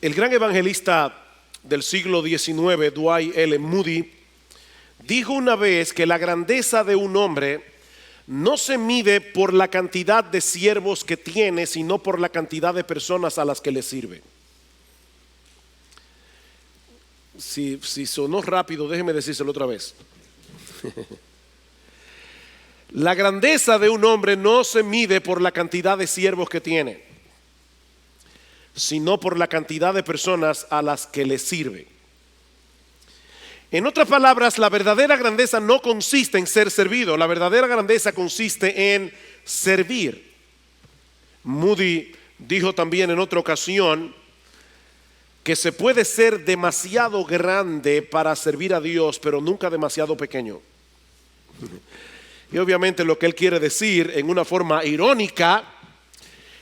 El gran evangelista del siglo XIX, Dwight L. Moody, dijo una vez que la grandeza de un hombre no se mide por la cantidad de siervos que tiene, sino por la cantidad de personas a las que le sirve. Si sonó rápido, déjeme decírselo otra vez. La grandeza de un hombre no se mide por la cantidad de siervos que tiene, sino por la cantidad de personas a las que le sirve. En otras palabras, la verdadera grandeza no consiste en ser servido, la verdadera grandeza consiste en servir. Moody dijo también en otra ocasión que se puede ser demasiado grande para servir a Dios, pero nunca demasiado pequeño. Y obviamente lo que él quiere decir en una forma irónica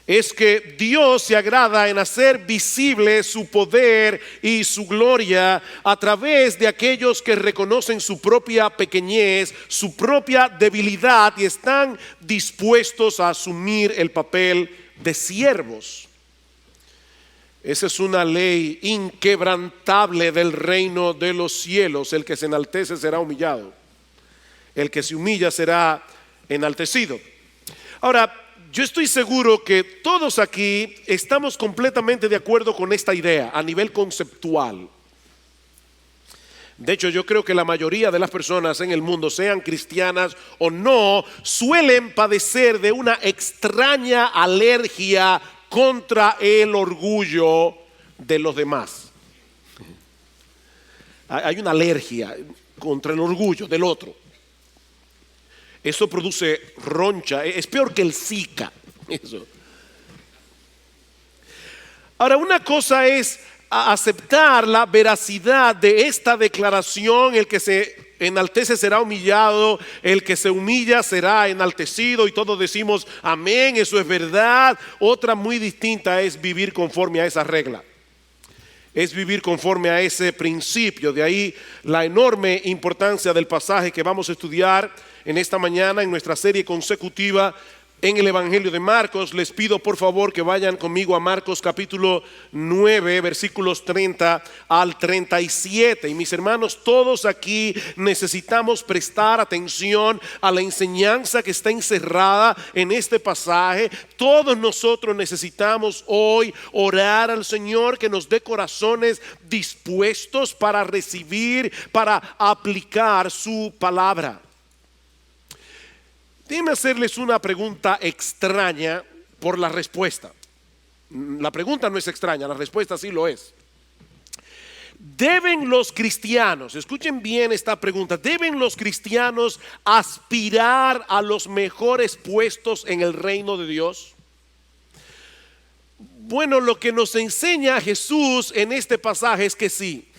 es que Dios se agrada en hacer visible su poder y su gloria a través de aquellos que reconocen su propia pequeñez, su propia debilidad y están dispuestos a asumir el papel de siervos. Esa es una ley inquebrantable del reino de los cielos. El que se enaltece será humillado, el que se humilla será enaltecido. Ahora, yo estoy seguro que todos aquí estamos completamente de acuerdo con esta idea a nivel conceptual. De hecho, yo creo que la mayoría de las personas en el mundo, sean cristianas o no, suelen padecer de una extraña alergia contra el orgullo de los demás. Hay una alergia contra el orgullo del otro. Eso produce roncha, es peor que el Zika. Eso. Ahora, una cosa es aceptar la veracidad de esta declaración: el que se enaltece será humillado, el que se humilla será enaltecido, y todos decimos amén, eso es verdad. Otra muy distinta es vivir conforme a esa regla. Es vivir conforme a ese principio. De ahí la enorme importancia del pasaje que vamos a estudiar en esta mañana en nuestra serie consecutiva en el Evangelio de Marcos. Les pido por favor que vayan conmigo a Marcos capítulo 9, versículos 30 al 37. Y mis hermanos, todos aquí necesitamos prestar atención a la enseñanza que está encerrada en este pasaje. Todos nosotros necesitamos hoy orar al Señor que nos dé corazones dispuestos para recibir, para aplicar su palabra. Déjenme hacerles una pregunta extraña por la respuesta. La pregunta no es extraña, la respuesta sí lo es. ¿Deben los cristianos, escuchen bien esta pregunta, deben los cristianos aspirar a los mejores puestos en el reino de Dios? Bueno, lo que nos enseña Jesús en este pasaje es que sí.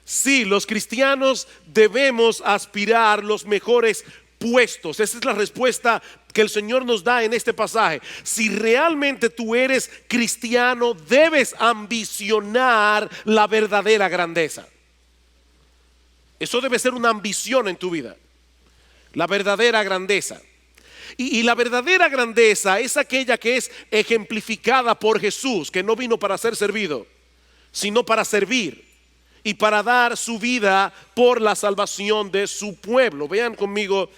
Sí, los cristianos debemos aspirar los mejores puestos. Esa es la respuesta que el Señor nos da en este pasaje. Si realmente tú eres cristiano, debes ambicionar la verdadera grandeza. Eso debe ser una ambición en tu vida, la verdadera grandeza. Y la verdadera grandeza es aquella que es ejemplificada por Jesús, que no vino para ser servido, sino para servir y para dar su vida por la salvación de su pueblo. Vean conmigo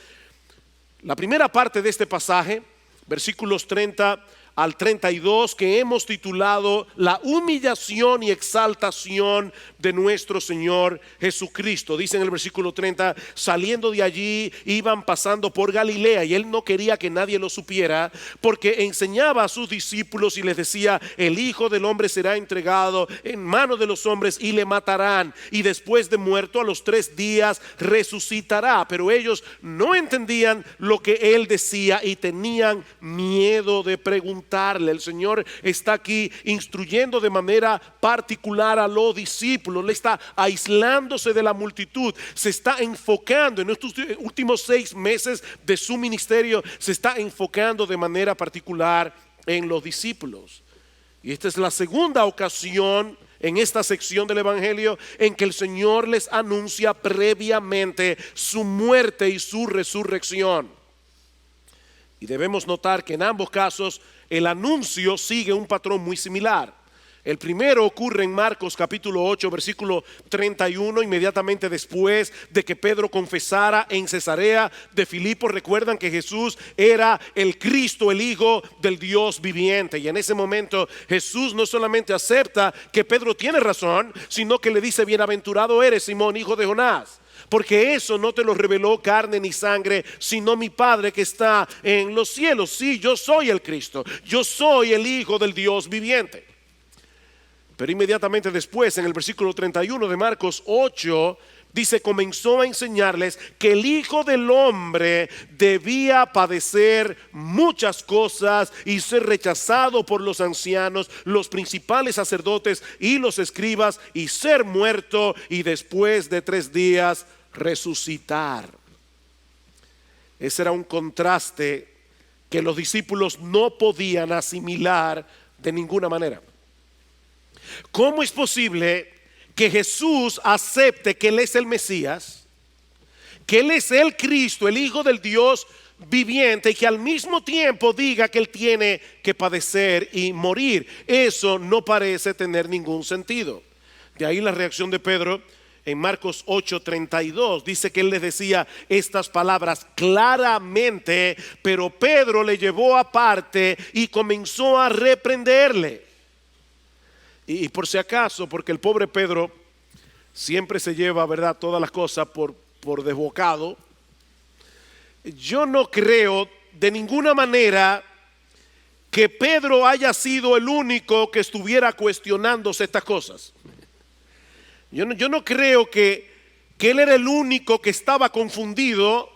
la primera parte de este pasaje, versículos 30 al 32, que hemos titulado La humillación y exaltación de nuestro Señor Jesucristo. Dice en el versículo 30: saliendo de allí iban pasando por Galilea, y él no quería que nadie lo supiera, porque enseñaba a sus discípulos y les decía: el Hijo del Hombre será entregado en manos de los hombres y le matarán, y después de muerto a los 3 días resucitará. Pero ellos no entendían lo que él decía y tenían miedo de preguntarle. El Señor está aquí instruyendo de manera particular a los discípulos. Le está aislándose de la multitud, se está enfocando en estos últimos 6 meses de su ministerio, se está enfocando de manera particular en los discípulos. Y esta es la segunda ocasión en esta sección del Evangelio en que el Señor les anuncia previamente su muerte y su resurrección. Y debemos notar que en ambos casos el anuncio sigue un patrón muy similar. El primero ocurre en Marcos capítulo 8, versículo 31, inmediatamente después de que Pedro confesara en Cesarea de Filipo. Recuerdan que Jesús era el Cristo, el Hijo del Dios viviente. Y en ese momento Jesús no solamente acepta que Pedro tiene razón, sino que le dice: bienaventurado eres, Simón, hijo de Jonás, porque eso no te lo reveló carne ni sangre, sino mi Padre que está en los cielos. Sí, yo soy el Cristo, yo soy el Hijo del Dios viviente. Pero inmediatamente después, en el versículo 31 de Marcos 8, dice: comenzó a enseñarles que el Hijo del Hombre debía padecer muchas cosas y ser rechazado por los ancianos, los principales sacerdotes y los escribas, y ser muerto y después de 3 días resucitar. Ese era un contraste que los discípulos no podían asimilar de ninguna manera. ¿Cómo es posible que Jesús acepte que Él es el Mesías, que Él es el Cristo, el Hijo del Dios viviente, y que al mismo tiempo diga que Él tiene que padecer y morir? Eso no parece tener ningún sentido. De ahí la reacción de Pedro en Marcos 8:32. Dice que Él les decía estas palabras claramente, pero Pedro le llevó aparte y comenzó a reprenderle. Y por si acaso, porque el pobre Pedro siempre se lleva, ¿verdad?, todas las cosas por desbocado. Yo no creo de ninguna manera que Pedro haya sido el único que estuviera cuestionándose estas cosas. Yo no creo que él era el único que estaba confundido,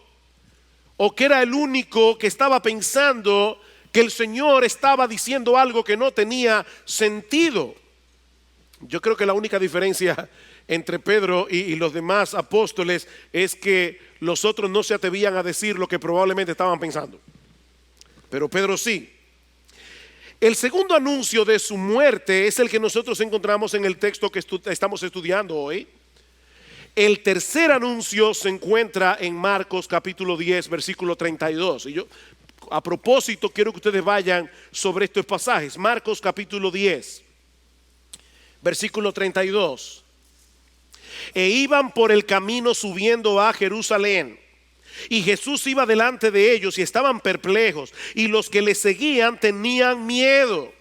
o que era el único que estaba pensando que el Señor estaba diciendo algo que no tenía sentido. Yo creo que la única diferencia entre Pedro y los demás apóstoles es que los otros no se atrevían a decir lo que probablemente estaban pensando, pero Pedro sí. El segundo anuncio de su muerte es el que nosotros encontramos en el texto que estamos estudiando hoy. El tercer anuncio se encuentra en Marcos capítulo 10, versículo 32. Y yo, a propósito, quiero que ustedes vayan sobre estos pasajes. Marcos capítulo 10, versículo 32. E iban por el camino subiendo a Jerusalén, y Jesús iba delante de ellos, y estaban perplejos, y los que le seguían tenían miedo.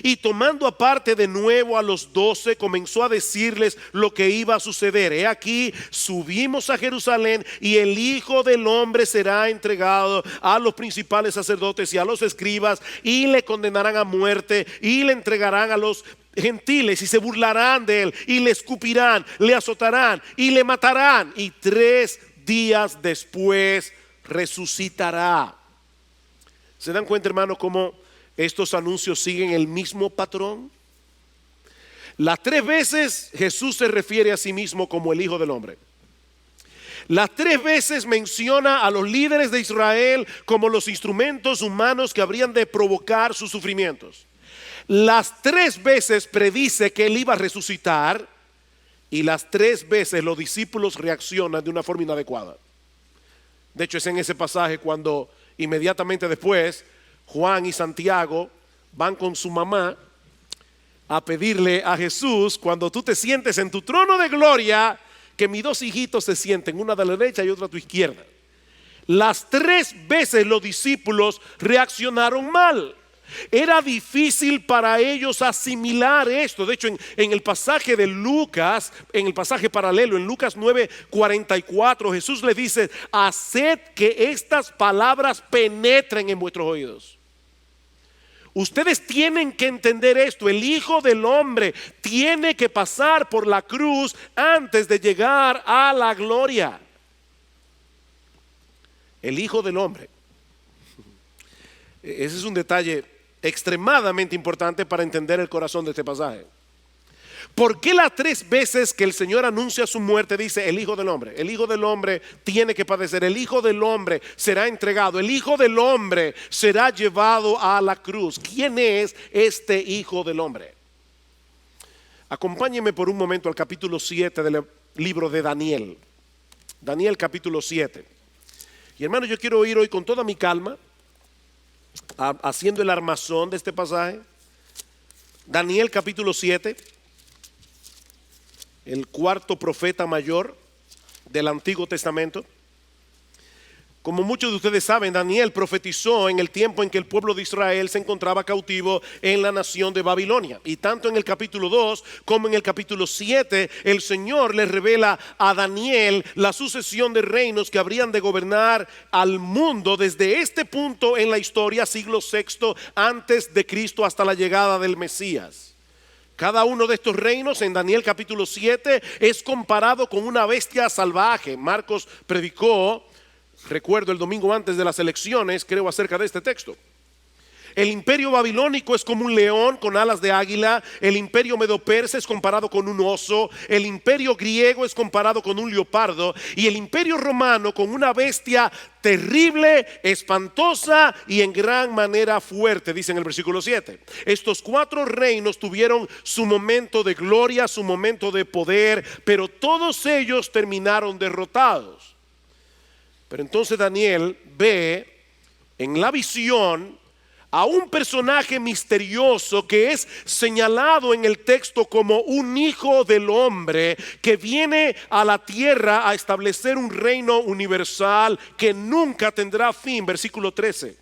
Y tomando aparte de nuevo a los 12, comenzó a decirles lo que iba a suceder. He aquí, subimos a Jerusalén, y el Hijo del Hombre será entregado a los principales sacerdotes y a los escribas, y le condenarán a muerte, y le entregarán a los gentiles, y se burlarán de él, y le escupirán, le azotarán y le matarán, y 3 días después resucitará. ¿Se dan cuenta, hermanos, cómo estos anuncios siguen el mismo patrón? Las 3 veces Jesús se refiere a sí mismo como el Hijo del Hombre. Las 3 veces menciona a los líderes de Israel como los instrumentos humanos que habrían de provocar sus sufrimientos. Las 3 veces predice que Él iba a resucitar, y las 3 veces los discípulos reaccionan de una forma inadecuada. De hecho, es en ese pasaje cuando inmediatamente después Juan y Santiago van con su mamá a pedirle a Jesús: cuando tú te sientes en tu trono de gloria, que mis 2 hijitos se sienten, una de la derecha y otra a tu izquierda. Las 3 veces los discípulos reaccionaron mal. Era difícil para ellos asimilar esto. De hecho, en el pasaje de Lucas, en el pasaje paralelo, en Lucas 9:44, Jesús les dice: haced que estas palabras penetren en vuestros oídos. Ustedes tienen que entender esto. El Hijo del Hombre tiene que pasar por la cruz antes de llegar a la gloria. El Hijo del Hombre. Ese es un detalle extremadamente importante para entender el corazón de este pasaje. ¿Por qué las 3 veces que el Señor anuncia su muerte dice el Hijo del Hombre? El Hijo del Hombre tiene que padecer, el Hijo del Hombre será entregado, el Hijo del Hombre será llevado a la cruz. ¿Quién es este Hijo del Hombre? Acompáñenme por un momento al capítulo 7 del libro de Daniel. Daniel capítulo 7. Y hermano, yo quiero ir hoy con toda mi calma, haciendo el armazón de este pasaje, Daniel capítulo 7, el cuarto profeta mayor del Antiguo Testamento. Como muchos de ustedes saben, Daniel profetizó en el tiempo en que el pueblo de Israel se encontraba cautivo en la nación de Babilonia. Y tanto en el capítulo 2 como en el capítulo 7, el Señor le revela a Daniel la sucesión de reinos que habrían de gobernar al mundo desde este punto en la historia, siglo VI antes de Cristo, hasta la llegada del Mesías. Cada uno de estos reinos en Daniel capítulo 7 es comparado con una bestia salvaje. Marcos predicó, recuerdo el domingo antes de las elecciones, creo, acerca de este texto. El imperio babilónico es como un león con alas de águila. El imperio medo-persa es comparado con un oso. El imperio griego es comparado con un leopardo. Y el imperio romano con una bestia terrible, espantosa y en gran manera fuerte, dice en el versículo 7. Estos cuatro reinos tuvieron su momento de gloria, su momento de poder, pero todos ellos terminaron derrotados. Pero entonces Daniel ve en la visión a un personaje misterioso que es señalado en el texto como un hijo del hombre que viene a la tierra a establecer un reino universal que nunca tendrá fin. Versículo 13.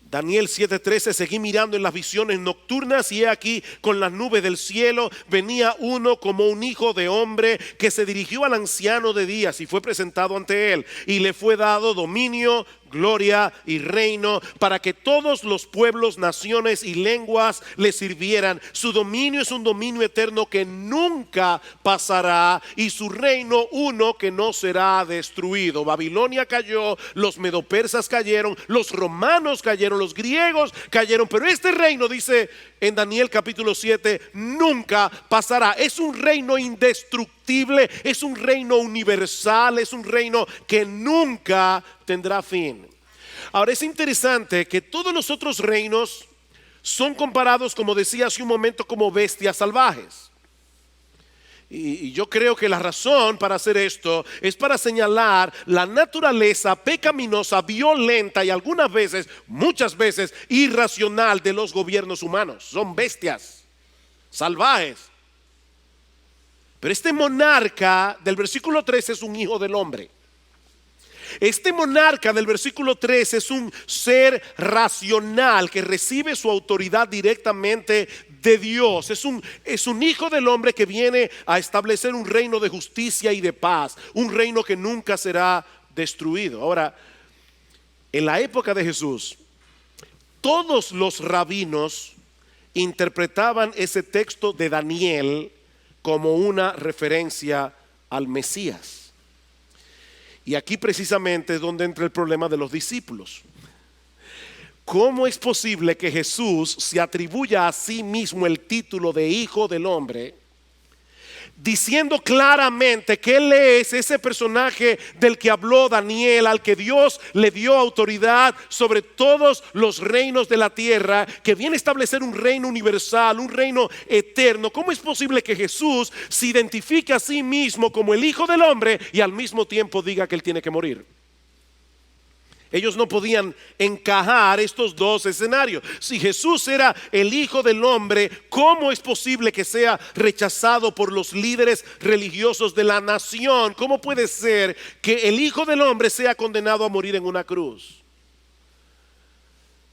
Daniel 7:13, seguí mirando en las visiones nocturnas y he aquí con las nubes del cielo venía uno como un hijo de hombre que se dirigió al anciano de días y fue presentado ante él y le fue dado dominio, gloria y reino para que todos los pueblos, naciones y lenguas le sirvieran. Su dominio es un dominio eterno que nunca pasará y su reino uno que no será destruido. Babilonia cayó, los medopersas cayeron, los romanos cayeron, los griegos cayeron, pero este reino, dice en Daniel capítulo 7, nunca pasará. Es un reino indestructible, es un reino universal, es un reino que nunca tendrá fin. Ahora es interesante que todos los otros reinos son comparados, como decía hace un momento, como bestias salvajes. Y yo creo que la razón para hacer esto es para señalar la naturaleza pecaminosa, violenta y algunas veces, muchas veces, irracional de los gobiernos humanos. Son bestias salvajes. Pero este monarca del versículo 13 es un hijo del hombre. Este monarca del versículo 3 es un ser racional que recibe su autoridad directamente de Dios. Es un hijo del hombre que viene a establecer un reino de justicia y de paz, un reino que nunca será destruido. Ahora, en la época de Jesús, todos los rabinos interpretaban ese texto de Daniel como una referencia al Mesías. Y aquí precisamente es donde entra el problema de los discípulos. ¿Cómo es posible que Jesús se atribuya a sí mismo el título de Hijo del Hombre, diciendo claramente que Él es ese personaje del que habló Daniel, al que Dios le dio autoridad sobre todos los reinos de la tierra, que viene a establecer un reino universal, un reino eterno? ¿Cómo es posible que Jesús se identifique a sí mismo como el Hijo del Hombre y al mismo tiempo diga que Él tiene que morir? Ellos no podían encajar estos dos escenarios. Si Jesús era el Hijo del Hombre, ¿cómo es posible que sea rechazado por los líderes religiosos de la nación? ¿Cómo puede ser que el Hijo del Hombre sea condenado a morir en una cruz?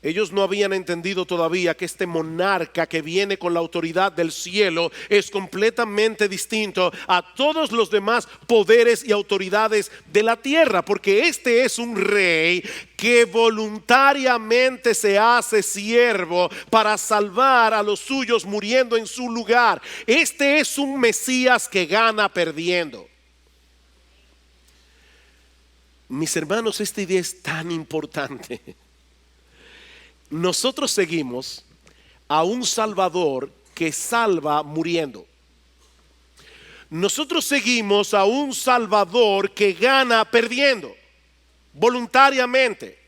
Ellos no habían entendido todavía que este monarca que viene con la autoridad del cielo es completamente distinto a todos los demás poderes y autoridades de la tierra, porque este es un rey que voluntariamente se hace siervo para salvar a los suyos muriendo en su lugar. Este es un Mesías que gana perdiendo. Mis hermanos, esta idea es tan importante. Nosotros seguimos a un Salvador que salva muriendo. Nosotros seguimos a un Salvador que gana perdiendo, voluntariamente.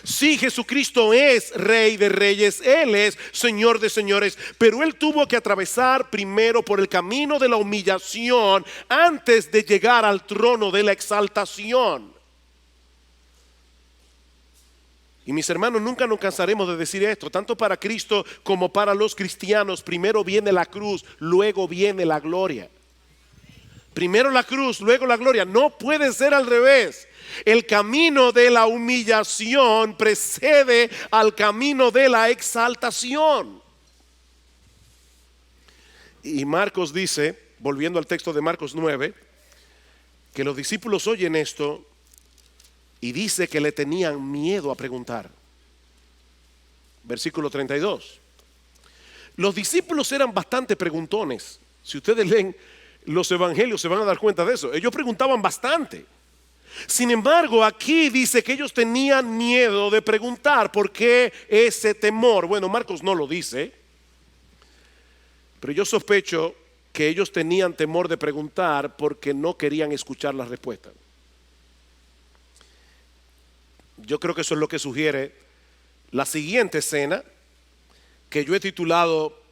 Sí, Jesucristo es Rey de Reyes, Él es Señor de Señores, pero Él tuvo que atravesar primero por el camino de la humillación antes de llegar al trono de la exaltación. Y mis hermanos, nunca nos cansaremos de decir esto, tanto para Cristo como para los cristianos. Primero viene la cruz, luego viene la gloria. Primero la cruz, luego la gloria. No puede ser al revés. El camino de la humillación precede al camino de la exaltación. Y Marcos dice, volviendo al texto de Marcos 9, que los discípulos oyen esto y dice que le tenían miedo a preguntar. Versículo 32. Los discípulos eran bastante preguntones. Si ustedes leen los evangelios se van a dar cuenta de eso. Ellos preguntaban bastante. Sin embargo, aquí dice que ellos tenían miedo de preguntar. ¿Por qué ese temor? Bueno, Marcos no lo dice, pero yo sospecho que ellos tenían temor de preguntar porque no querían escuchar la respuesta. Yo creo que eso es lo que sugiere la siguiente escena, que yo he titulado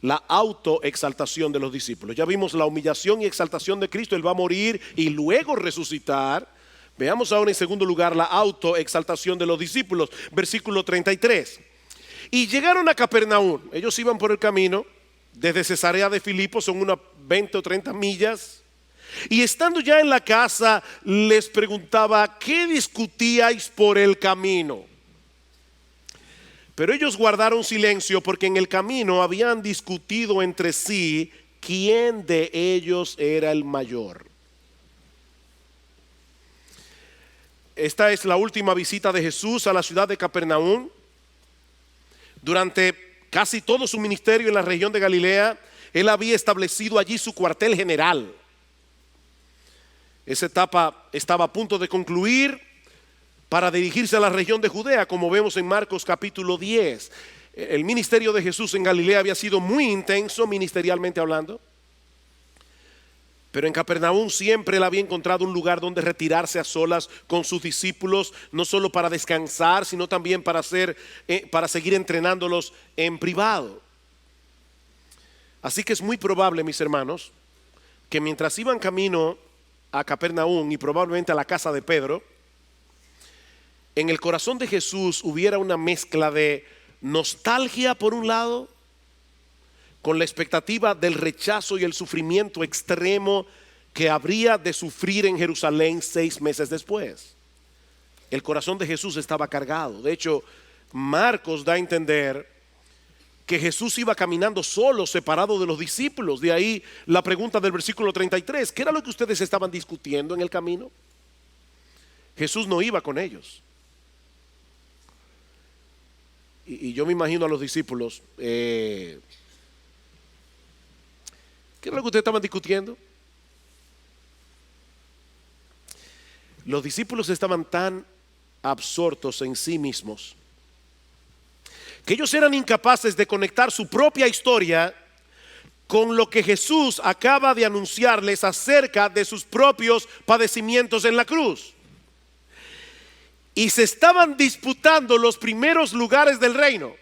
la autoexaltación de los discípulos. Ya vimos la humillación y exaltación de Cristo. Él va a morir y luego resucitar. Veamos ahora en segundo lugar la autoexaltación de los discípulos. Versículo 33. Y llegaron a Capernaum. Ellos iban por el camino desde Cesarea de Filipo, son unas 20 o 30 millas. Y estando ya en la casa, les preguntaba: ¿qué discutíais por el camino? Pero ellos guardaron silencio, porque en el camino habían discutido entre sí quién de ellos era el mayor. Esta es la última visita de Jesús a la ciudad de Capernaum. Durante casi todo su ministerio en la región de Galilea, Él había establecido allí su cuartel general. Esa etapa estaba a punto de concluir para dirigirse a la región de Judea, como vemos en Marcos capítulo 10. El ministerio de Jesús en Galilea había sido muy intenso ministerialmente hablando, pero en Capernaum siempre Él había encontrado un lugar donde retirarse a solas con sus discípulos, no solo para descansar, sino también para seguir entrenándolos en privado. Así que es muy probable, mis hermanos, que mientras iban camino a Capernaum y probablemente a la casa de Pedro, en el corazón de Jesús hubiera una mezcla de nostalgia por un lado, con la expectativa del rechazo y el sufrimiento extremo que habría de sufrir en Jerusalén 6 meses después. El corazón de Jesús estaba cargado. De hecho, Marcos da a entender que Jesús iba caminando solo, separado de los discípulos. De ahí la pregunta del versículo 33: ¿qué era lo que ustedes estaban discutiendo en el camino? Jesús no iba con ellos. Y yo me imagino a los discípulos, ¿qué era lo que ustedes estaban discutiendo? Los discípulos estaban tan absortos en sí mismos que ellos eran incapaces de conectar su propia historia con lo que Jesús acaba de anunciarles acerca de sus propios padecimientos en la cruz. Y se estaban disputando los primeros lugares del reino.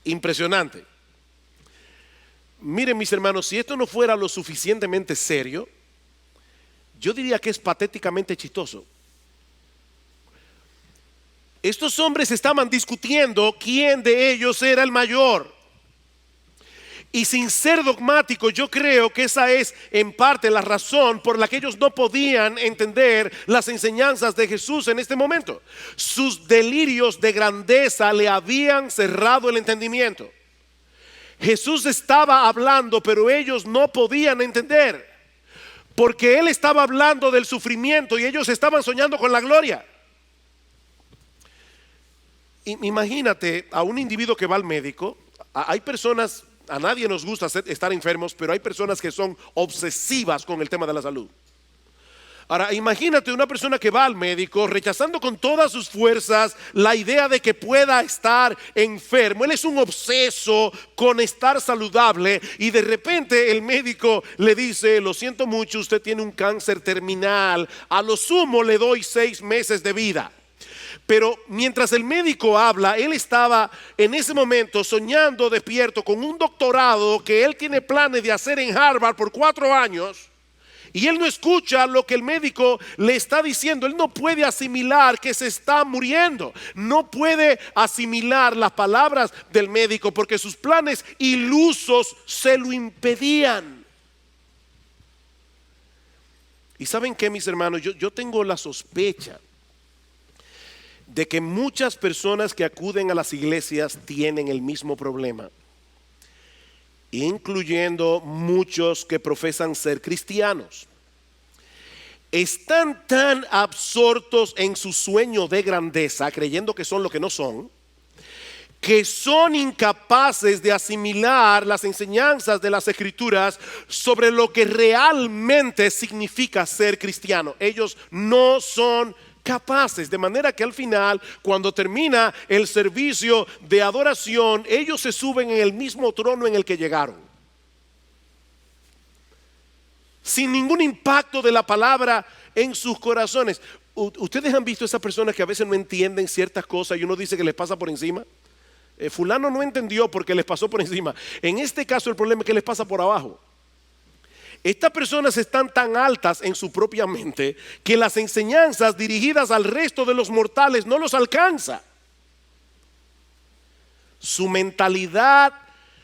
Impresionante. Miren, mis hermanos, si esto no fuera lo suficientemente serio, yo diría que es patéticamente chistoso. Estos hombres estaban discutiendo quién de ellos era el mayor. Y sin ser dogmático, yo creo que esa es en parte la razón por la que ellos no podían entender las enseñanzas de Jesús en este momento. Sus delirios de grandeza le habían cerrado el entendimiento. Jesús estaba hablando, pero ellos no podían entender, porque Él estaba hablando del sufrimiento y ellos estaban soñando con la gloria. Imagínate a un individuo que va al médico. Hay personas, a nadie nos gusta estar enfermos, pero hay personas que son obsesivas con el tema de la salud. Ahora, imagínate una persona que va al médico rechazando con todas sus fuerzas la idea de que pueda estar enfermo. Él es un obseso con estar saludable y de repente el médico le dice: lo siento mucho, usted tiene un cáncer terminal, a lo sumo le doy 6 meses de vida. Pero mientras el médico habla, él estaba en ese momento soñando despierto con un doctorado que él tiene planes de hacer en Harvard por 4 años. Y él no escucha lo que el médico le está diciendo. Él no puede asimilar que se está muriendo. No puede asimilar las palabras del médico porque sus planes ilusos se lo impedían. Y ¿saben qué, mis hermanos? Yo tengo la sospecha de que muchas personas que acuden a las iglesias tienen el mismo problema, incluyendo muchos que profesan ser cristianos. Están tan absortos en su sueño de grandeza, creyendo que son lo que no son, que son incapaces de asimilar las enseñanzas de las Escrituras sobre lo que realmente significa ser cristiano. Ellos no son capaces, de manera que al final, cuando termina el servicio de adoración, ellos se suben en el mismo trono en el que llegaron, sin ningún impacto de la palabra en sus corazones. Ustedes han visto esas personas que a veces no entienden ciertas cosas y uno dice que les pasa por encima. Fulano no entendió porque les pasó por encima. En este caso el problema es que les pasa por abajo. Estas personas están tan altas en su propia mente que las enseñanzas dirigidas al resto de los mortales no los alcanza. Su mentalidad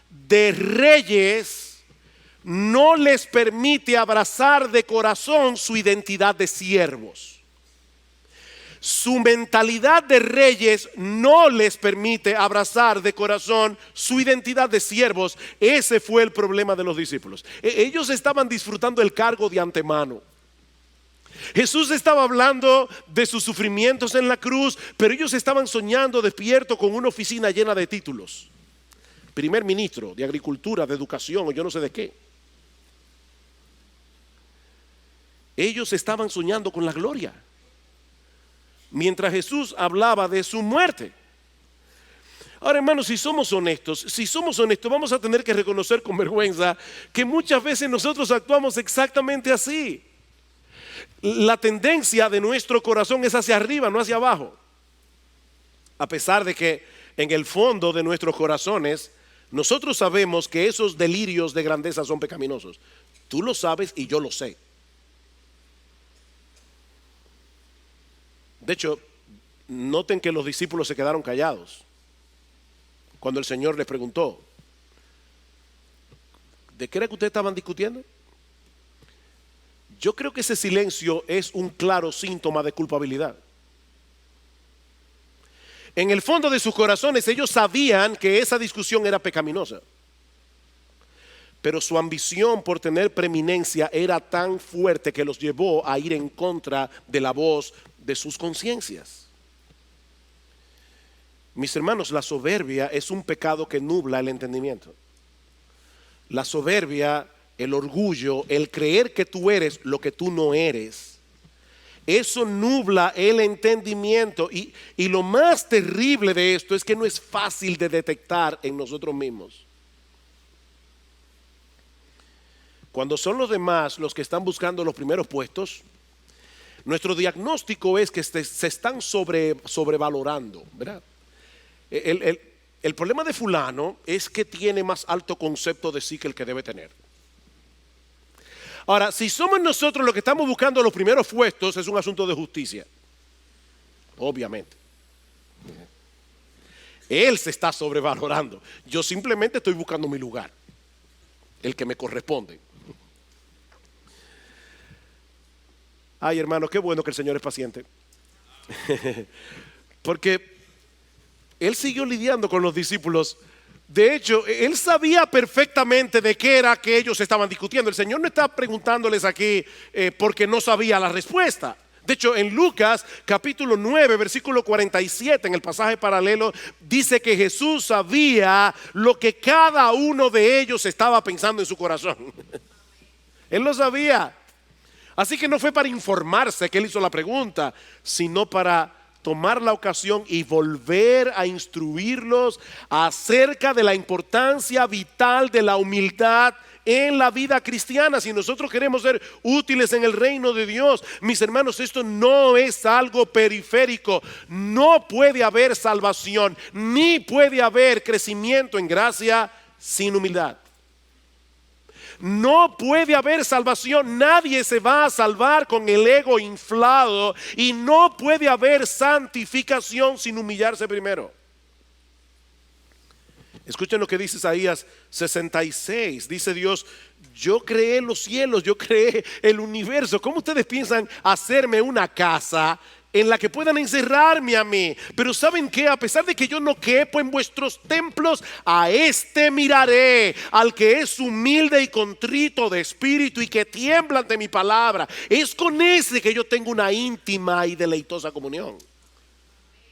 de reyes no les permite abrazar de corazón su identidad de siervos. Su mentalidad de reyes no les permite abrazar de corazón su identidad de siervos. Ese fue el problema de los discípulos. Ellos estaban disfrutando el cargo de antemano. Jesús estaba hablando de sus sufrimientos en la cruz, pero ellos estaban soñando despierto con una oficina llena de títulos. Primer ministro de Agricultura, de Educación o yo no sé de qué. Ellos estaban soñando con la gloria, mientras Jesús hablaba de su muerte. Ahora, hermanos, si somos honestos, vamos a tener que reconocer con vergüenza que muchas veces nosotros actuamos exactamente así. La tendencia de nuestro corazón es hacia arriba, no hacia abajo. A pesar de que en el fondo de nuestros corazones nosotros sabemos que esos delirios de grandeza son pecaminosos. Tú lo sabes y yo lo sé. De hecho, noten que los discípulos se quedaron callados cuando el Señor les preguntó: ¿de qué era que ustedes estaban discutiendo? Yo creo que ese silencio es un claro síntoma de culpabilidad. En el fondo de sus corazones ellos sabían que esa discusión era pecaminosa, pero su ambición por tener preeminencia era tan fuerte que los llevó a ir en contra de la voz de sus conciencias. Mis hermanos, la soberbia es un pecado que nubla el entendimiento. La soberbia, el orgullo, el creer que tú eres lo que tú no eres, eso nubla el entendimiento. Y lo más terrible de esto es que no es fácil de detectar en nosotros mismos. Cuando son los demás los que están buscando los primeros puestos, nuestro diagnóstico es que se están sobrevalorando, ¿verdad? El problema de fulano es que tiene más alto concepto de sí que el que debe tener. Ahora, si somos nosotros los que estamos buscando los primeros puestos, es un asunto de justicia. Obviamente. Él se está sobrevalorando. Yo simplemente estoy buscando mi lugar, el que me corresponde. Ay, hermano, qué bueno que el Señor es paciente. Porque Él siguió lidiando con los discípulos. De hecho, Él sabía perfectamente de qué era que ellos estaban discutiendo. El Señor no está preguntándoles aquí porque no sabía la respuesta. De hecho, en Lucas capítulo 9, versículo 47, en el pasaje paralelo, dice que Jesús sabía lo que cada uno de ellos estaba pensando en su corazón. Él lo sabía. Así que no fue para informarse que Él hizo la pregunta, sino para tomar la ocasión y volver a instruirlos acerca de la importancia vital de la humildad en la vida cristiana. Si nosotros queremos ser útiles en el reino de Dios, mis hermanos, esto no es algo periférico. No puede haber salvación, ni puede haber crecimiento en gracia sin humildad. No puede haber salvación. Nadie se va a salvar con el ego inflado. Y no puede haber santificación sin humillarse primero. Escuchen lo que dice Isaías 66. Dice Dios: yo creé los cielos, yo creé el universo. ¿Cómo ustedes piensan hacerme una casa en la que puedan encerrarme a mí? Pero ¿saben qué? A pesar de que yo no quepo en vuestros templos, a este miraré, al que es humilde y contrito de espíritu y que tiembla ante mi palabra. Es con ese que yo tengo una íntima y deleitosa comunión.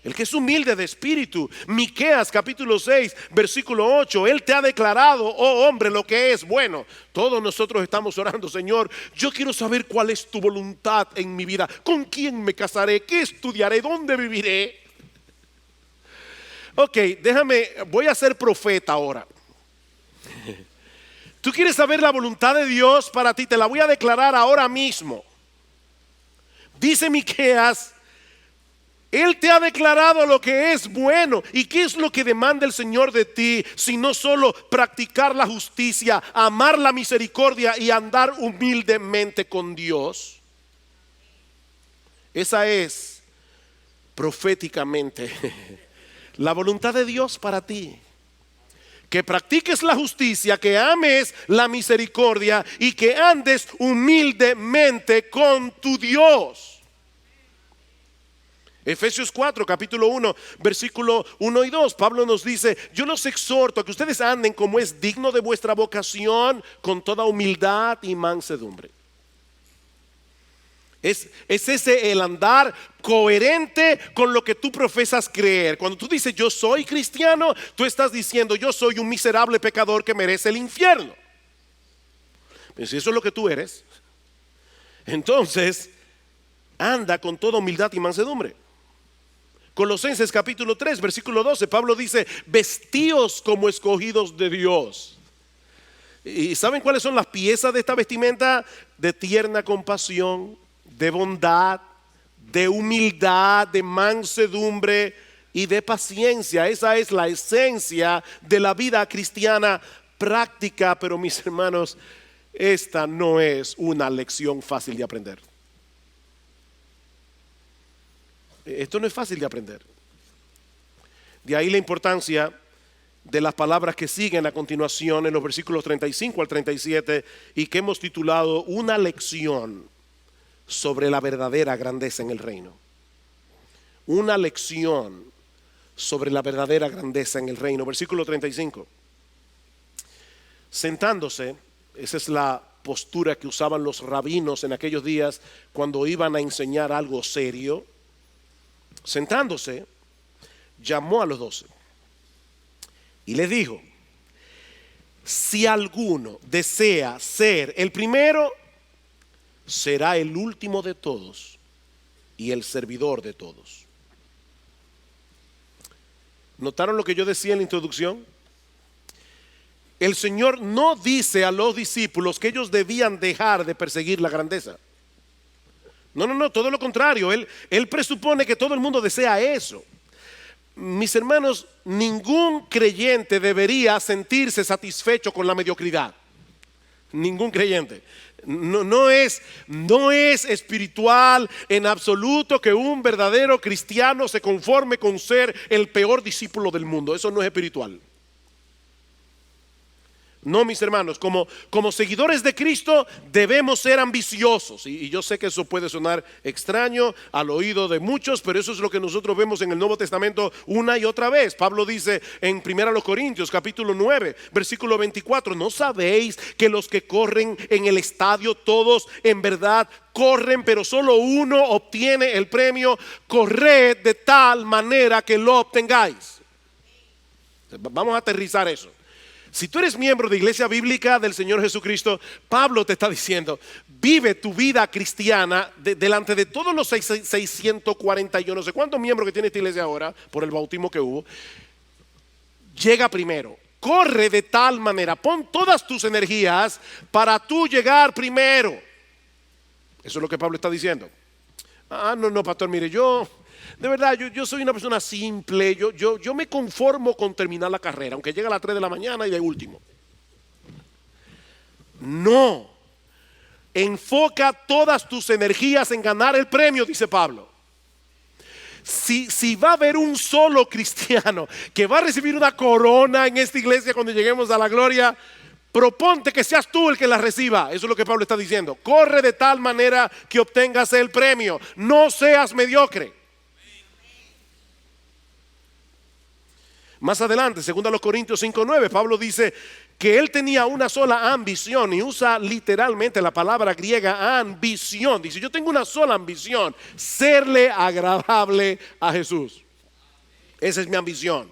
El que es humilde de espíritu. Miqueas capítulo 6 versículo 8. Él te ha declarado, oh hombre, lo que es bueno. Todos nosotros estamos orando: Señor, yo quiero saber cuál es tu voluntad en mi vida. ¿Con quién me casaré? ¿Qué estudiaré? ¿Dónde viviré? Ok, voy a ser profeta ahora. ¿Tú quieres saber la voluntad de Dios para ti? Te la voy a declarar ahora mismo. Dice Miqueas: Él te ha declarado lo que es bueno. ¿Y qué es lo que demanda el Señor de ti? Sino solo practicar la justicia, amar la misericordia y andar humildemente con Dios. Esa es proféticamente la voluntad de Dios para ti. Que practiques la justicia, que ames la misericordia y que andes humildemente con tu Dios. Efesios 4, capítulo 1, versículo 1 y 2. Pablo nos dice: yo los exhorto a que ustedes anden como es digno de vuestra vocación, con toda humildad y mansedumbre. Es ese el andar coherente con lo que tú profesas creer. Cuando tú dices yo soy cristiano, tú estás diciendo yo soy un miserable pecador que merece el infierno. Pero si eso es lo que tú eres, entonces anda con toda humildad y mansedumbre. Colosenses capítulo 3 versículo 12, Pablo dice: vestíos como escogidos de Dios. ¿Y saben cuáles son las piezas de esta vestimenta? De tierna compasión, de bondad, de humildad, de mansedumbre y de paciencia. Esa es la esencia de la vida cristiana práctica. Pero mis hermanos, esta no es una lección fácil de aprender. Esto no es fácil de aprender. De ahí la importancia de las palabras que siguen a continuación en los versículos 35 al 37 y que hemos titulado una lección sobre la verdadera grandeza en el reino. Una lección sobre la verdadera grandeza en el reino. Versículo 35. Sentándose, esa es la postura que usaban los rabinos en aquellos días cuando iban a enseñar algo serio. Sentándose, llamó a los 12 y les dijo: si alguno desea ser el primero, será el último de todos y el servidor de todos. ¿Notaron lo que yo decía en la introducción? El Señor no dice a los discípulos que ellos debían dejar de perseguir la grandeza. No, todo lo contrario. Él presupone que todo el mundo desea eso. Mis hermanos, ningún creyente debería sentirse satisfecho con la mediocridad. Ningún creyente. No es espiritual en absoluto que un verdadero cristiano se conforme con ser el peor discípulo del mundo. Eso no es espiritual. No, mis hermanos, como seguidores de Cristo debemos ser ambiciosos. Y yo sé que eso puede sonar extraño al oído de muchos, pero eso es lo que nosotros vemos en el Nuevo Testamento una y otra vez. Pablo dice en 1 Corintios capítulo 9 versículo 24: ¿no sabéis que los que corren en el estadio todos en verdad corren, pero solo uno obtiene el premio? Corred de tal manera que lo obtengáis. Vamos a aterrizar eso. Si tú eres miembro de Iglesia Bíblica del Señor Jesucristo, Pablo te está diciendo: vive tu vida cristiana delante de todos los 640, yo no sé cuántos miembros que tiene esta iglesia ahora por el bautismo que hubo. Llega primero, corre de tal manera, pon todas tus energías para tú llegar primero. Eso es lo que Pablo está diciendo. No, pastor, mire, de verdad, yo soy una persona simple. Yo me conformo con terminar la carrera, aunque llegue a las 3 de la mañana y de último. No. Enfoca todas tus energías en ganar el premio, dice Pablo. Si va a haber un solo cristiano que va a recibir una corona en esta iglesia cuando lleguemos a la gloria, proponte que seas tú el que la reciba. Eso es lo que Pablo está diciendo. Corre de tal manera que obtengas el premio. No seas mediocre. Más adelante, 2 Corintios 5:9, Pablo dice que él tenía una sola ambición, y usa literalmente la palabra griega ambición. Dice, yo tengo una sola ambición: serle agradable a Jesús. Esa es mi ambición.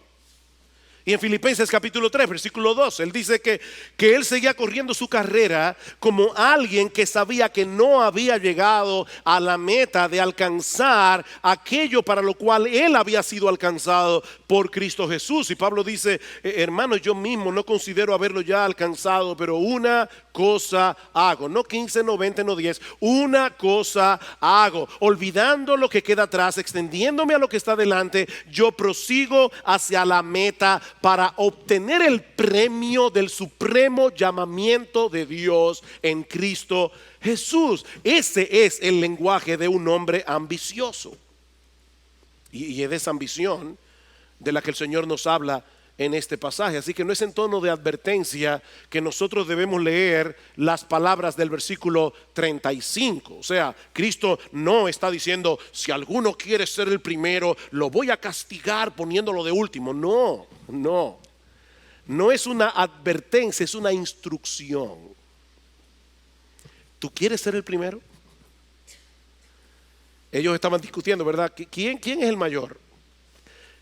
Y en Filipenses capítulo 3, versículo 2, él dice que él seguía corriendo su carrera como alguien que sabía que no había llegado a la meta de alcanzar aquello para lo cual él había sido alcanzado por Cristo Jesús. Y Pablo dice, hermano, yo mismo no considero haberlo ya alcanzado, pero una cosa hago. No 15, no 20, no 10. Una cosa hago. Olvidando lo que queda atrás, extendiéndome a lo que está delante, yo prosigo hacia la meta para obtener el premio del supremo llamamiento de Dios en Cristo Jesús. Ese es el lenguaje de un hombre ambicioso. Y es de esa ambición de la que el Señor nos habla en este pasaje. Así que no es en tono de advertencia que nosotros debemos leer las palabras del versículo 35. O sea, Cristo no está diciendo, si alguno quiere ser el primero, lo voy a castigar poniéndolo de último. No es una advertencia, es una instrucción. ¿Tú quieres ser el primero? Ellos estaban discutiendo, ¿verdad? ¿Quién es el mayor?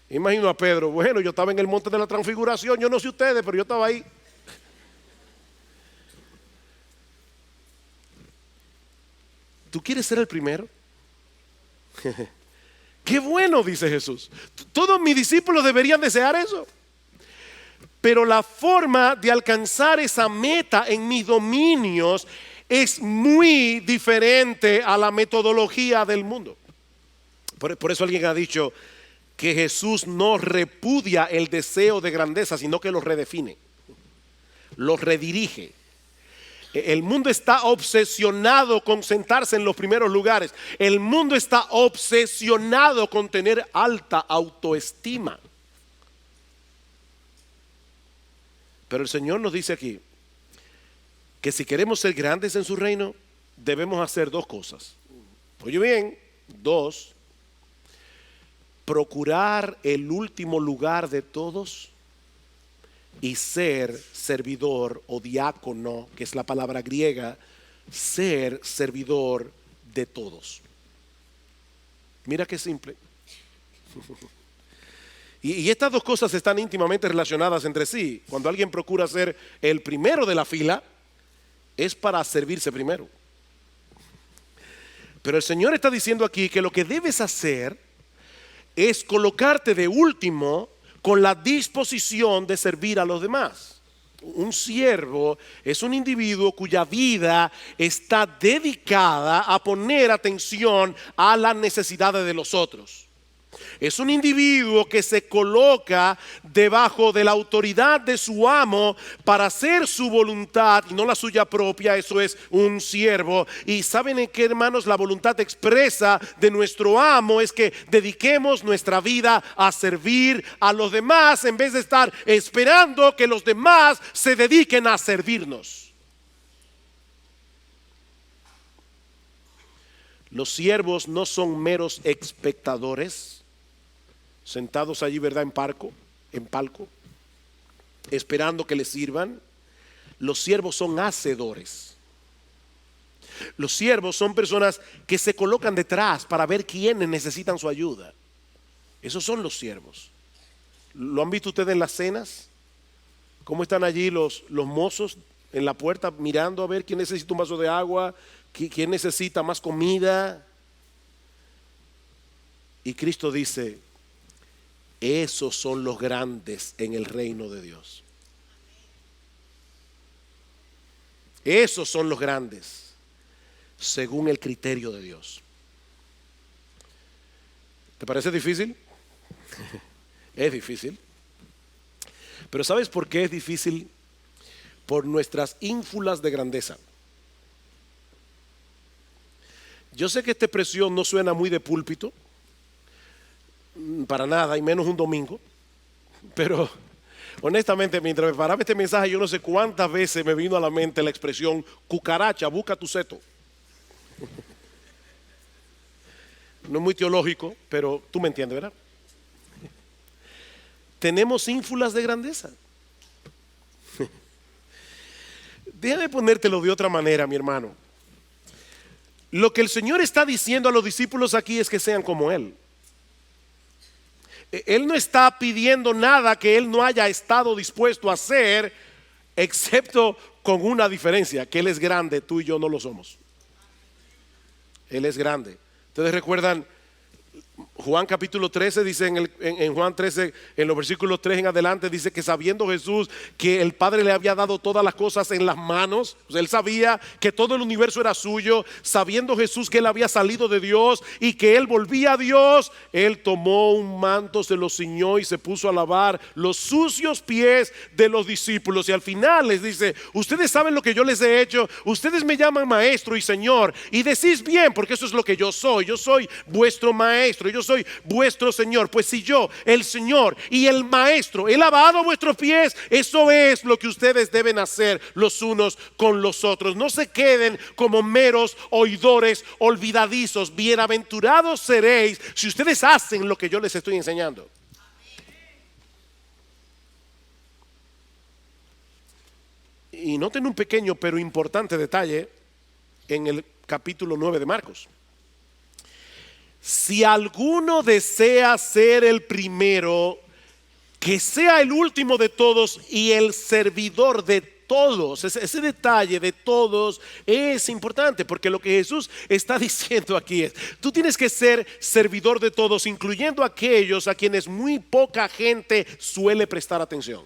Imagino a Pedro. Bueno, yo estaba en el monte de la transfiguración. Yo no sé ustedes, pero yo estaba ahí. ¿Tú quieres ser el primero? Qué bueno, dice Jesús. Todos mis discípulos deberían desear eso. Pero la forma de alcanzar esa meta en mis dominios es muy diferente a la metodología del mundo. Por eso alguien ha dicho que Jesús no repudia el deseo de grandeza, sino que lo redefine, lo redirige. El mundo está obsesionado con sentarse en los primeros lugares. El mundo está obsesionado con tener alta autoestima. Pero el Señor nos dice aquí que si queremos ser grandes en su reino, debemos hacer dos cosas. Oye bien, dos: procurar el último lugar de todos y ser servidor o diácono, que es la palabra griega, ser servidor de todos. Mira qué simple. Y estas dos cosas están íntimamente relacionadas entre sí. Cuando alguien procura ser el primero de la fila, es para servirse primero. Pero el Señor está diciendo aquí que lo que debes hacer es colocarte de último con la disposición de servir a los demás. Un siervo es un individuo cuya vida está dedicada a poner atención a las necesidades de los otros. Es un individuo que se coloca debajo de la autoridad de su amo para hacer su voluntad y no la suya propia. Eso es un siervo. Y ¿saben en qué, hermanos? La voluntad expresa de nuestro amo es que dediquemos nuestra vida a servir a los demás en vez de estar esperando que los demás se dediquen a servirnos. Los siervos no son meros espectadores sentados allí, ¿verdad? En palco, esperando que les sirvan. Los siervos son hacedores. Los siervos son personas que se colocan detrás para ver quiénes necesitan su ayuda. Esos son los siervos. ¿Lo han visto ustedes en las cenas? ¿Cómo están allí los mozos en la puerta mirando a ver quién necesita un vaso de agua, quién necesita más comida? Y Cristo dice: esos son los grandes en el reino de Dios. Esos son los grandes según el criterio de Dios. ¿Te parece difícil? Es difícil. Pero ¿sabes por qué es difícil? por nuestras ínfulas de grandeza. Yo sé que esta expresión no suena muy de púlpito, para nada, y menos un domingo, pero honestamente, mientras preparaba este mensaje, yo no sé cuántas veces me vino a la mente la expresión cucaracha, busca tu seto. No es muy teológico, pero tú me entiendes, ¿verdad? Tenemos ínfulas de grandeza. Déjame ponértelo de otra manera, mi hermano. Lo que el Señor está diciendo a los discípulos aquí es que sean como Él. Él no está pidiendo nada que Él no haya estado dispuesto a hacer, excepto con una diferencia, que Él es grande, tú y yo no lo somos. Él es grande. Ustedes recuerdan Juan capítulo 13, dice en Juan 13, en los versículos 3 en adelante, dice que sabiendo Jesús que el Padre le había dado todas las cosas en las manos, o sea, Él sabía que todo el universo era suyo, sabiendo Jesús que Él había salido de Dios y que Él volvía a Dios, Él tomó un manto, se lo ciñó y se puso a lavar los sucios pies de los discípulos. Y al final les dice: ustedes saben lo que yo les he hecho, ustedes me llaman maestro y señor, y decís bien, porque eso es lo que yo soy vuestro maestro, yo soy vuestro Señor. Pues si yo, el Señor y el Maestro, he lavado vuestros pies, eso es lo que ustedes deben hacer los unos con los otros. No se queden como meros oidores olvidadizos. Bienaventurados seréis si ustedes hacen lo que yo les estoy enseñando. Y noten un pequeño pero importante detalle en el capítulo 9 de Marcos. Si alguno desea ser el primero, que sea el último de todos y el servidor de todos. Ese detalle de todos es importante, porque lo que Jesús está diciendo aquí es: tú tienes que ser servidor de todos, incluyendo aquellos a quienes muy poca gente suele prestar atención.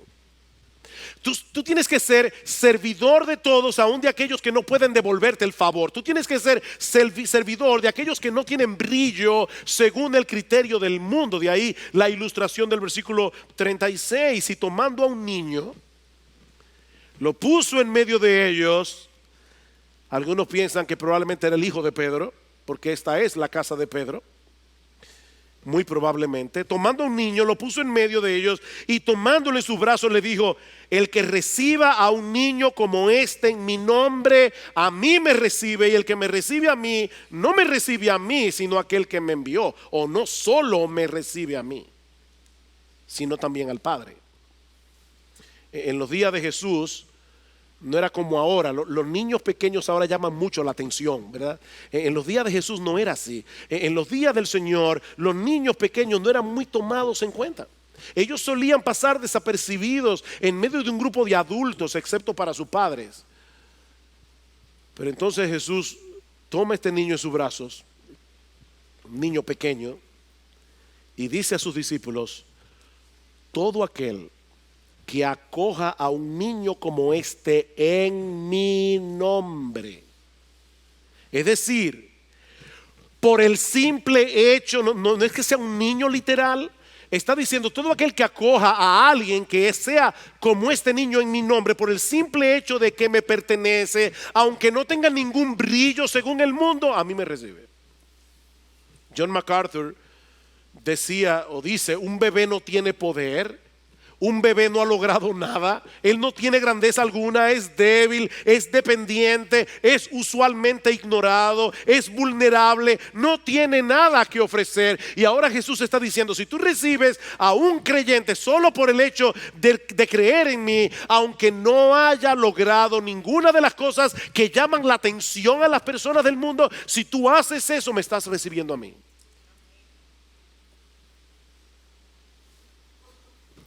Tú tienes que ser servidor de todos, aún de aquellos que no pueden devolverte el favor. Tú tienes que ser servidor de aquellos que no tienen brillo según el criterio del mundo. De ahí la ilustración del versículo 36. Y tomando a un niño, lo puso en medio de ellos. Algunos piensan que probablemente era el hijo de Pedro, porque esta es la casa de Pedro. Muy probablemente, tomando a un niño, lo puso en medio de ellos y tomándole en sus brazos le dijo: el que reciba a un niño como este en mi nombre, a mí me recibe, y el que me recibe a mí, no me recibe a mí, sino a aquel que me envió. O no solo me recibe a mí, sino también al Padre. En los días de Jesús no era como ahora. Los niños pequeños ahora llaman mucho la atención, ¿verdad? En los días de Jesús no era así. En los días del Señor, los niños pequeños no eran muy tomados en cuenta. Ellos solían pasar desapercibidos en medio de un grupo de adultos, excepto para sus padres. Pero entonces Jesús toma a este niño en sus brazos, un niño pequeño, y dice a sus discípulos: todo aquel que acoja a un niño como este en mi nombre. Es decir, por el simple hecho, no es que sea un niño literal, está diciendo: todo aquel que acoja a alguien que sea como este niño en mi nombre, por el simple hecho de que me pertenece, aunque no tenga ningún brillo según el mundo, a mí me recibe. John MacArthur decía o dice: un bebé no tiene poder, un bebé no ha logrado nada, él no tiene grandeza alguna, es débil, es dependiente, es usualmente ignorado, es vulnerable, no tiene nada que ofrecer. Y ahora Jesús está diciendo: si tú recibes a un creyente solo por el hecho de creer en mí, aunque no haya logrado ninguna de las cosas que llaman la atención a las personas del mundo, si tú haces eso, me estás recibiendo a mí.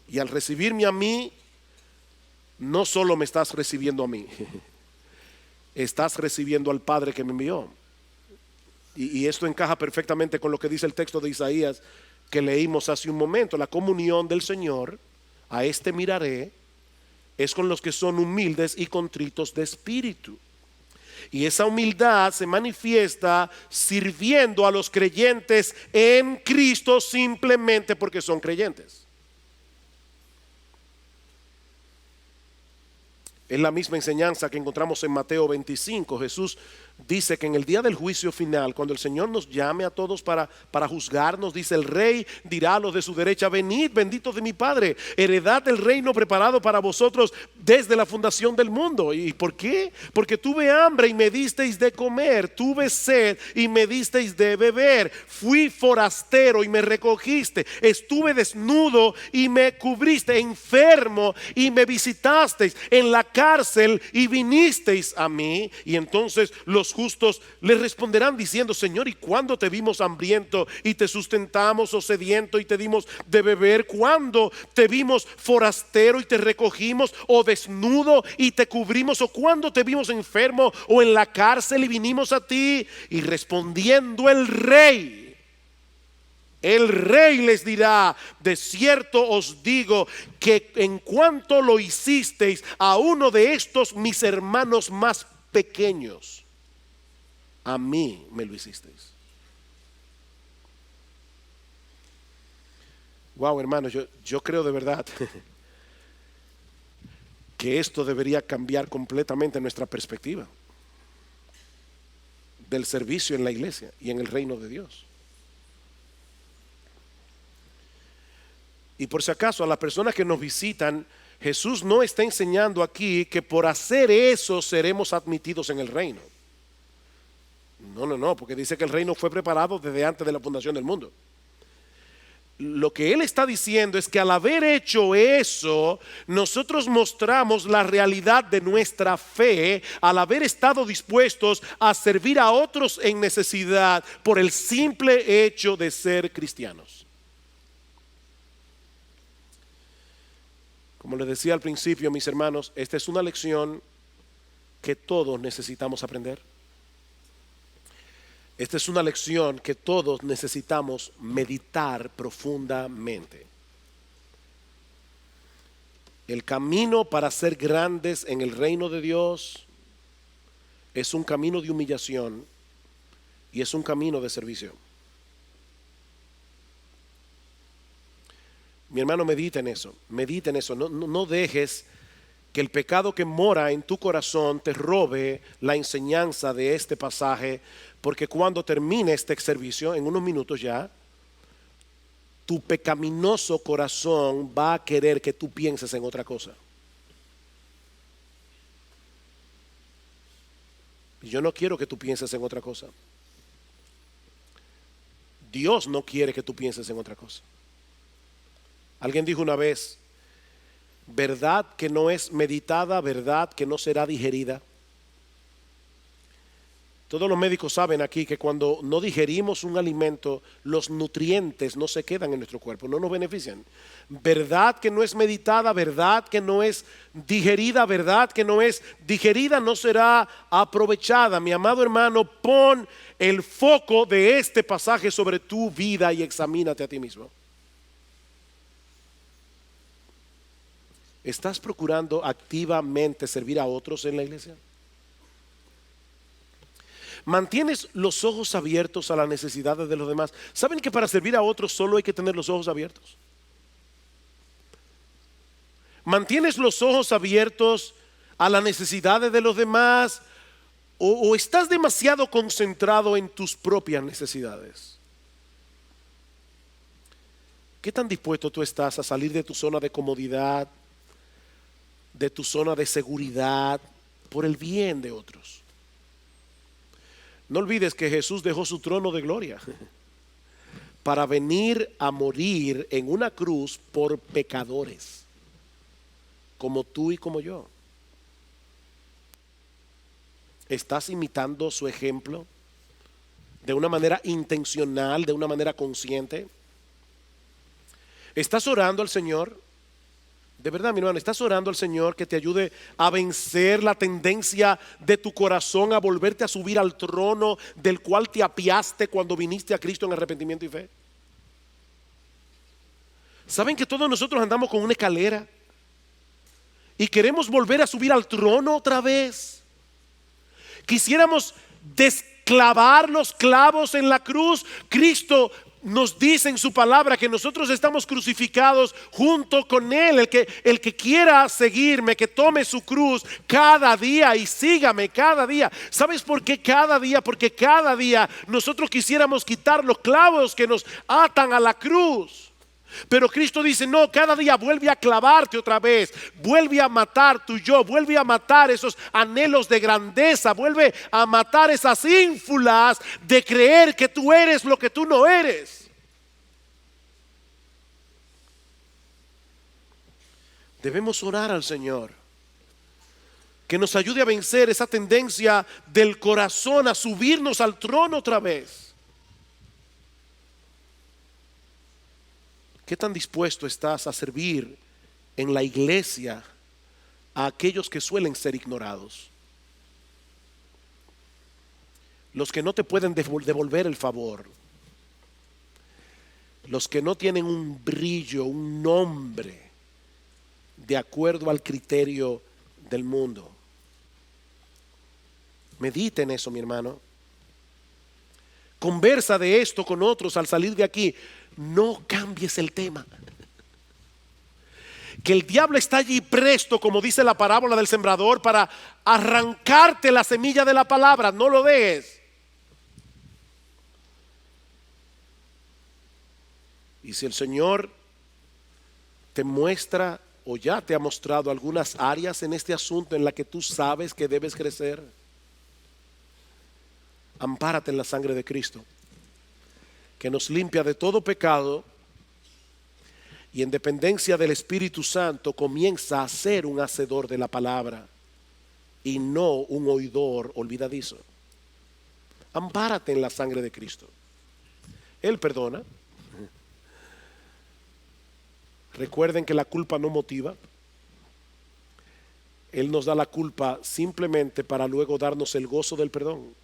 Y al recibirme a mí, no solo me estás recibiendo a mí, estás recibiendo al Padre que me envió. Y esto encaja perfectamente con lo que dice el texto de Isaías que leímos hace un momento. La comunión del Señor, a este miraré, es con los que son humildes y contritos de espíritu. Y esa humildad se manifiesta sirviendo a los creyentes en Cristo simplemente porque son creyentes. Es la misma enseñanza que encontramos en Mateo 25. Jesús dice que en el día del juicio final, cuando el Señor nos llame a todos para juzgarnos, dice: el rey dirá a los de su derecha: venid, benditos de mi Padre, heredad el reino preparado para vosotros desde la fundación del mundo. ¿Y por qué? Porque tuve hambre y me disteis de comer, tuve sed y me disteis de beber, fui forastero y me recogiste, estuve desnudo y me cubriste, enfermo y me visitasteis, en la cárcel y vinisteis a mí. Y entonces los justos le responderán diciendo: Señor, ¿y cuándo te vimos hambriento y te sustentamos, o sediento y te dimos de beber? ¿Cuándo te vimos forastero y te recogimos, o desnudo y te cubrimos? ¿O cuándo te vimos enfermo o en la cárcel y vinimos a ti? Y respondiendo el rey les dirá: de cierto os digo que en cuanto lo hicisteis a uno de estos mis hermanos más pequeños, a mí me lo hicisteis. Wow, hermanos, yo creo de verdad que esto debería cambiar completamente nuestra perspectiva del servicio en la iglesia y en el reino de Dios. Y por si acaso, a las personas que nos visitan, Jesús no está enseñando aquí que por hacer eso seremos admitidos en el reino. No, porque dice que el reino fue preparado desde antes de la fundación del mundo. Lo que él está diciendo es que al haber hecho eso, nosotros mostramos la realidad de nuestra fe, al haber estado dispuestos a servir a otros en necesidad por el simple hecho de ser cristianos. Como les decía al principio, mis hermanos, esta es una lección que todos necesitamos aprender. Esta es una lección que todos necesitamos meditar profundamente. El camino para ser grandes en el reino de Dios es un camino de humillación y es un camino de servicio. Mi hermano, medita en eso. No dejes que el pecado que mora en tu corazón te robe la enseñanza de este pasaje, porque cuando termine este servicio, en unos minutos ya, tu pecaminoso corazón va a querer que tú pienses en otra cosa. Yo no quiero que tú pienses en otra cosa. Dios no quiere que tú pienses en otra cosa. Alguien dijo una vez: verdad que no es meditada, verdad que no será digerida. Todos los médicos saben aquí que cuando no digerimos un alimento, los nutrientes no se quedan en nuestro cuerpo, no nos benefician. Verdad que no es meditada, verdad que no es digerida, verdad que no es digerida, no será aprovechada. Mi amado hermano, pon el foco de este pasaje sobre tu vida y examínate a ti mismo. ¿Estás procurando activamente servir a otros en la iglesia? ¿Mantienes los ojos abiertos a las necesidades de los demás? ¿Saben que para servir a otros solo hay que tener los ojos abiertos? ¿Mantienes los ojos abiertos a las necesidades de los demás? ¿O estás demasiado concentrado en tus propias necesidades? ¿Qué tan dispuesto tú estás a salir de tu zona de comodidad, de tu zona de seguridad, por el bien de otros? No olvides que Jesús dejó su trono de gloria para venir a morir en una cruz por pecadores, como tú y como yo. ¿Estás imitando su ejemplo de una manera intencional, de una manera consciente? ¿Estás orando al Señor? De verdad, mi hermano, ¿estás orando al Señor que te ayude a vencer la tendencia de tu corazón a volverte a subir al trono del cual te apiaste cuando viniste a Cristo en arrepentimiento y fe? ¿Saben que todos nosotros andamos con una escalera y queremos volver a subir al trono otra vez? Quisiéramos desclavar los clavos en la cruz. Cristo nos dice en su palabra que nosotros estamos crucificados junto con Él. El que quiera seguirme, que tome su cruz cada día y sígame cada día. ¿Sabes por qué cada día? Porque cada día nosotros quisiéramos quitar los clavos que nos atan a la cruz. Pero Cristo dice, no, cada día vuelve a clavarte otra vez, vuelve a matar tu yo, vuelve a matar esos anhelos de grandeza, vuelve a matar esas ínfulas de creer que tú eres lo que tú no eres. Debemos orar al Señor que nos ayude a vencer esa tendencia del corazón a subirnos al trono otra vez. ¿Qué tan dispuesto estás a servir en la iglesia a aquellos que suelen ser ignorados? Los que no te pueden devolver el favor. Los que no tienen un brillo, un nombre de acuerdo al criterio del mundo. Medita en eso, mi hermano. Conversa de esto con otros al salir de aquí. No cambies el tema. Que el diablo está allí presto, como dice la parábola del sembrador, para arrancarte la semilla de la palabra. No lo dejes. Y si el Señor te muestra o ya te ha mostrado algunas áreas en este asunto en las que tú sabes que debes crecer, ampárate en la sangre de Cristo, que nos limpia de todo pecado y en dependencia del Espíritu Santo comienza a ser un hacedor de la palabra y no un oidor olvidadizo. Ampárate en la sangre de Cristo. Él perdona. Recuerden que la culpa no motiva. Él nos da la culpa simplemente para luego darnos el gozo del perdón.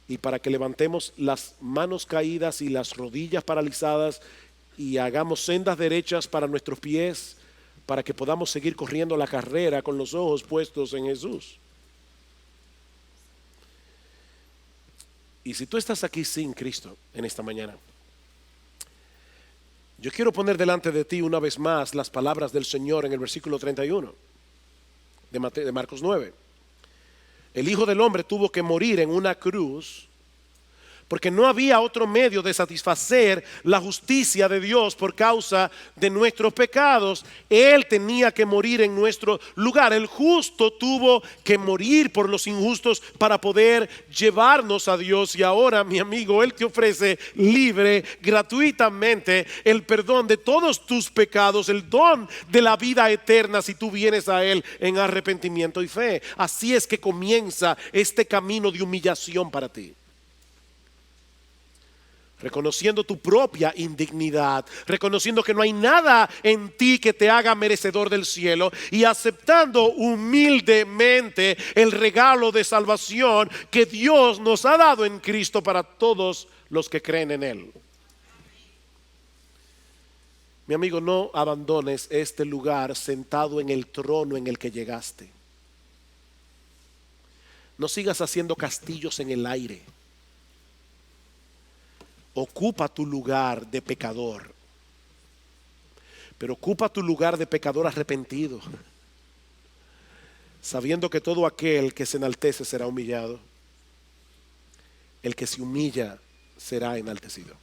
Y para que levantemos las manos caídas y las rodillas paralizadas y hagamos sendas derechas para nuestros pies, para que podamos seguir corriendo la carrera con los ojos puestos en Jesús. Y si tú estás aquí sin Cristo en esta mañana, yo quiero poner delante de ti una vez más las palabras del Señor en el versículo 31 de Marcos 9. El Hijo del Hombre tuvo que morir en una cruz porque no había otro medio de satisfacer la justicia de Dios por causa de nuestros pecados. Él tenía que morir en nuestro lugar. El justo tuvo que morir por los injustos para poder llevarnos a Dios. Y ahora, mi amigo, Él te ofrece libre, gratuitamente, el perdón de todos tus pecados, el don de la vida eterna si tú vienes a Él en arrepentimiento y fe. Así es que comienza este camino de humillación para ti. Reconociendo tu propia indignidad, reconociendo que no hay nada en ti que te haga merecedor del cielo y aceptando humildemente el regalo de salvación que Dios nos ha dado en Cristo para todos los que creen en Él. Mi amigo, no abandones este lugar sentado en el trono en el que llegaste. No sigas haciendo castillos en el aire. Ocupa tu lugar de pecador, pero ocupa tu lugar de pecador arrepentido, sabiendo que todo aquel que se enaltece será humillado, el que se humilla será enaltecido.